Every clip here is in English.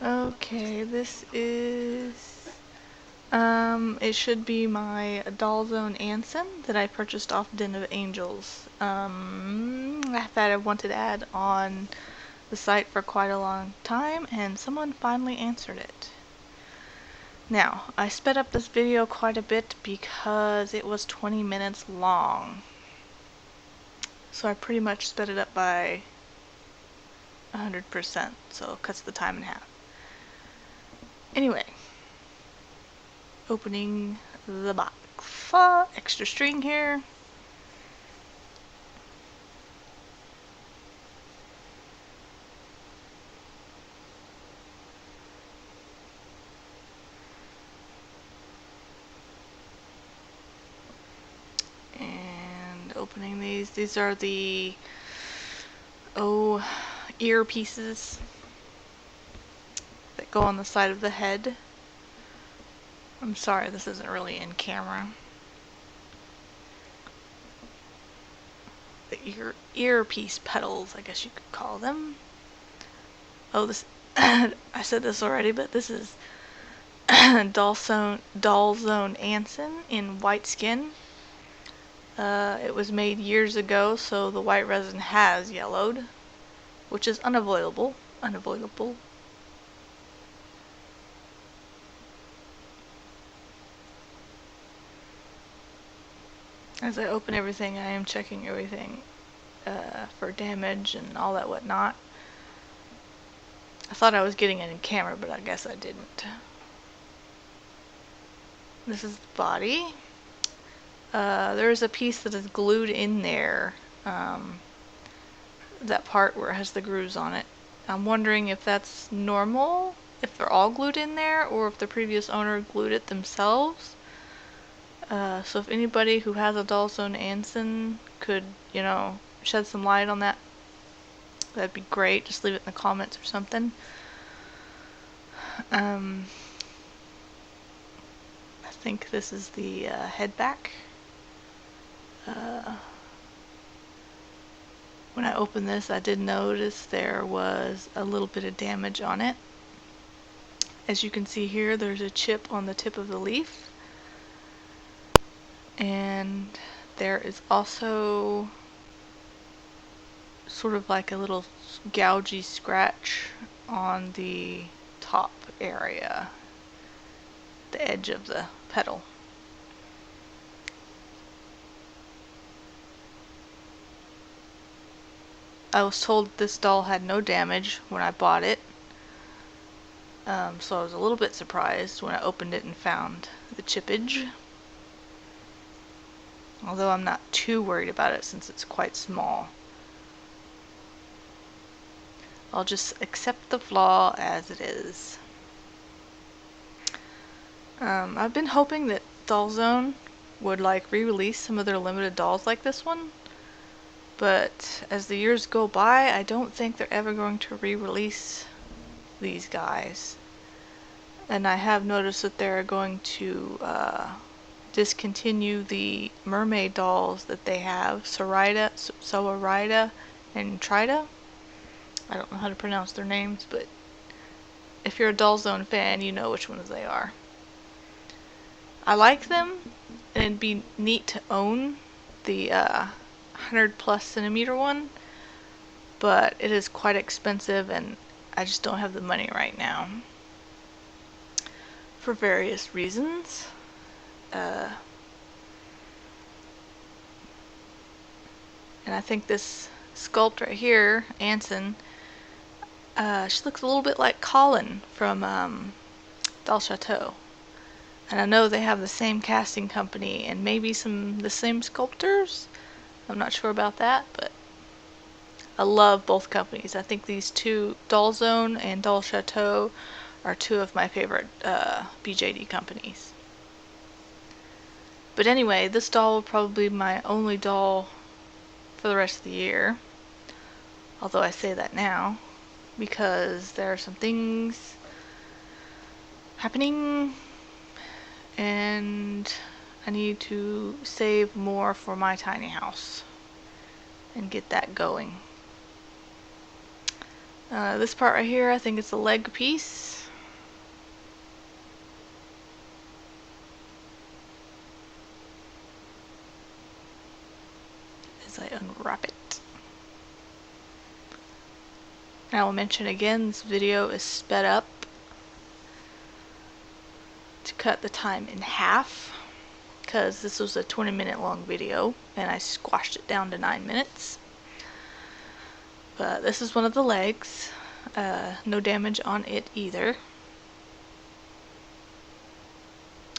Okay, this is, it should be my Dollzone Anson that I purchased off Den of Angels. That I wanted to add on the site for quite a long time, and someone finally answered it. Now, I sped up this video quite a bit because it was 20 minutes long. So I pretty much sped it up by 100%, so it cuts the time in half. Anyway, opening the box. Extra string here. And opening these are the ear pieces that go on the side of the head. I'm sorry, this isn't really in camera. The earpiece petals, I guess you could call them. Oh, this I said this already, but this is Dollzone Anson in white skin. It was made years ago, so the white resin has yellowed, which is unavoidable. As I open everything, I am checking everything for damage and all that whatnot. I thought I was getting it in camera, but I guess I didn't. This is the body. There is a piece that is glued in there. That part where it has the grooves on it. I'm wondering if that's normal, if they're all glued in there, or if the previous owner glued it themselves. So if anybody who has a Dollzone Anson could, shed some light on that, that'd be great. Just leave it in the comments or something. I think this is the head back. When I opened this, I did notice there was a little bit of damage on it. As you can see here, there's a chip on the tip of the leaf. And there is also sort of like a little gougey scratch on the top area, the edge of the petal. I was told this doll had no damage when I bought it, so I was a little bit surprised when I opened it and found the chippage. Although I'm not too worried about it since it's quite small. I'll just accept the flaw as it is. I've been hoping that Dollzone would re-release some of their limited dolls like this one. But as the years go by, I don't think they're ever going to re-release these guys. And I have noticed that they're going to discontinue the mermaid dolls that they have, Sororida, and Trida. I don't know how to pronounce their names, but if you're a Dollzone fan, you know which ones they are. I like them, and it'd be neat to own the 100+ centimeter one, but it is quite expensive, and I just don't have the money right now for various reasons. And I think this sculpt right here, Anson, she looks a little bit like Colin from Doll Chateau. And I know they have the same casting company and maybe the same sculptors. I'm not sure about that, but I love both companies. I think these two, Dollzone and Doll Chateau, are two of my favorite BJD companies. But anyway, this doll will probably be my only doll for the rest of the year. Although I say that now because there are some things happening and I need to save more for my tiny house and get that going. This part right here, I think it's the leg piece. As I unwrap it. And I will mention again, this video is sped up to cut the time in half, because this was a 20-minute long video and I squashed it down to 9 minutes. But this is one of the legs. No damage on it either.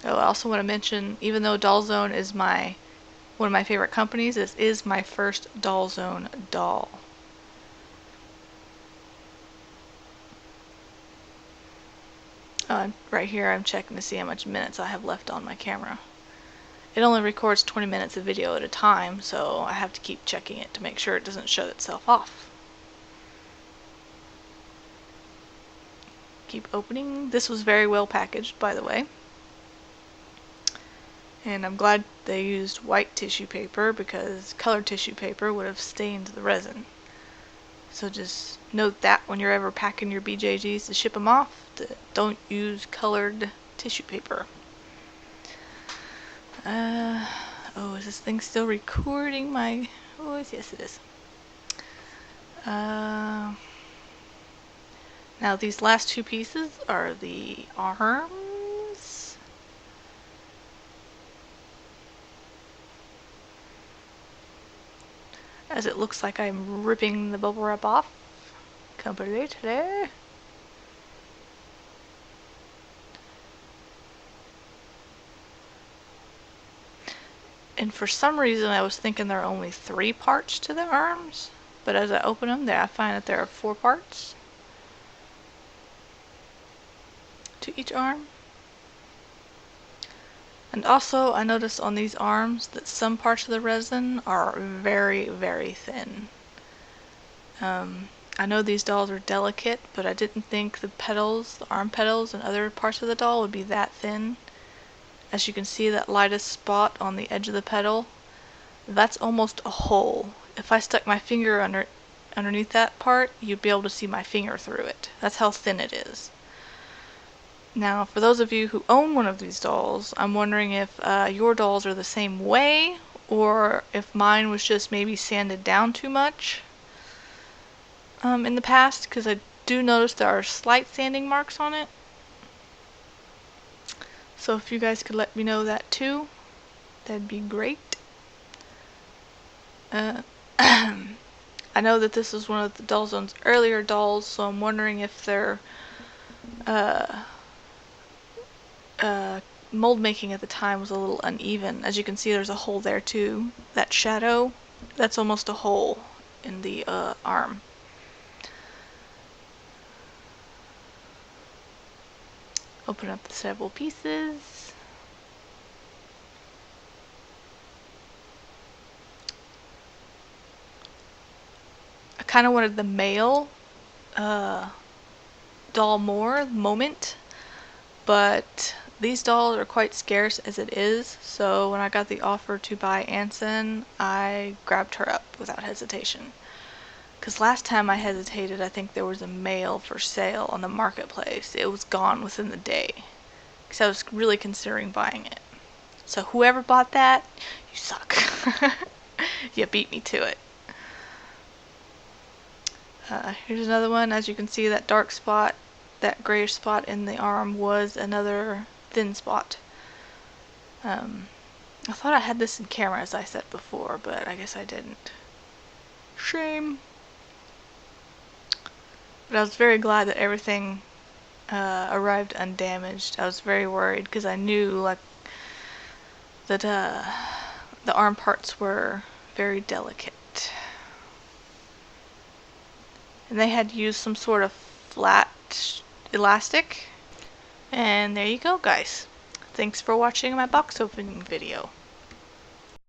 Oh, I also want to mention, even though Dollzone is one of my favorite companies, this is my first Dollzone doll. Right here I'm checking to see how much minutes I have left on my camera. It only records 20 minutes of video at a time, so I have to keep checking it to make sure it doesn't shut itself off. Keep opening. This was very well packaged, by the way. And I'm glad they used white tissue paper, because colored tissue paper would have stained the resin. So just note that when you're ever packing your BJGs to ship them off, don't use colored tissue paper. Oh, is this thing still recording my voice? Yes, it is. Now these last two pieces are the arms. As it looks like I'm ripping the bubble wrap off completely. And for some reason I was thinking there are only 3 parts to the arms, but as I open them I find that there are 4 parts to each arm. And also I noticed on these arms that some parts of the resin are very, very thin. I know these dolls are delicate, but I didn't think the petals, the arm petals and other parts of the doll would be that thin. As you can see, that lightest spot on the edge of the petal, that's almost a hole. If I stuck my finger underneath that part, you'd be able to see my finger through it. That's how thin it is. Now, for those of you who own one of these dolls, I'm wondering if your dolls are the same way, or if mine was just maybe sanded down too much in the past, because I do notice there are slight sanding marks on it. So if you guys could let me know that too, that'd be great. I know that this is one of the Dollzone's earlier dolls, so I'm wondering if their mold making at the time was a little uneven. As you can see, there's a hole there too. That shadow, that's almost a hole in the arm. Open up the several pieces. I kind of wanted the male doll more moment, but these dolls are quite scarce as it is, so when I got the offer to buy Anson, I grabbed her up without hesitation. Because last time I hesitated, I think there was a male for sale on the marketplace. It was gone within the day. Because I was really considering buying it. So whoever bought that, you suck. You beat me to it. Here's another one. As you can see, that dark spot, that grayish spot in the arm was another thin spot. I thought I had this in camera, as I said before, but I guess I didn't. Shame. But I was very glad that everything arrived undamaged. I was very worried because I knew that the arm parts were very delicate. And they had used some sort of flat elastic. And there you go, guys. Thanks for watching my box opening video.